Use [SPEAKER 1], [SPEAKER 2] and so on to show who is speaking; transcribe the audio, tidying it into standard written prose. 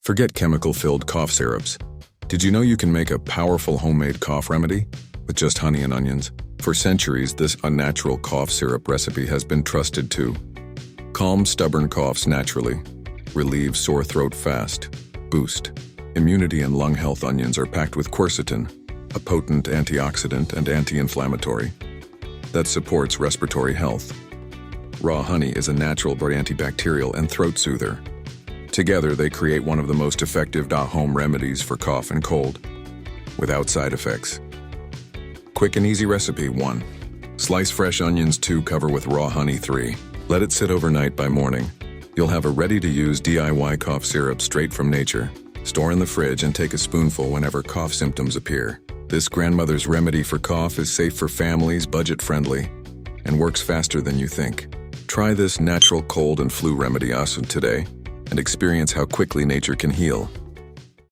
[SPEAKER 1] Forget chemical-filled cough syrups. Did you know you can make a powerful homemade cough remedy with just honey and onions? For centuries, this unnatural cough syrup recipe has been trusted to calm stubborn coughs naturally, relieve sore throat fast, boost immunity and lung health. Onions are packed with quercetin, a potent antioxidant and anti-inflammatory that supports respiratory health. Raw honey is a natural antibacterial and throat soother. Together, they create one of the most effective home remedies for cough and cold, without side effects. Quick and easy recipe. 1. Slice fresh onions. 2. Cover with raw honey. 3. Let it sit overnight. By morning, you'll have a ready-to-use DIY cough syrup straight from nature. Store in the fridge and take a spoonful whenever cough symptoms appear. This grandmother's remedy for cough is safe for families, budget-friendly, and works faster than you think. Try this natural cold and flu remedy today and experience how quickly nature can heal.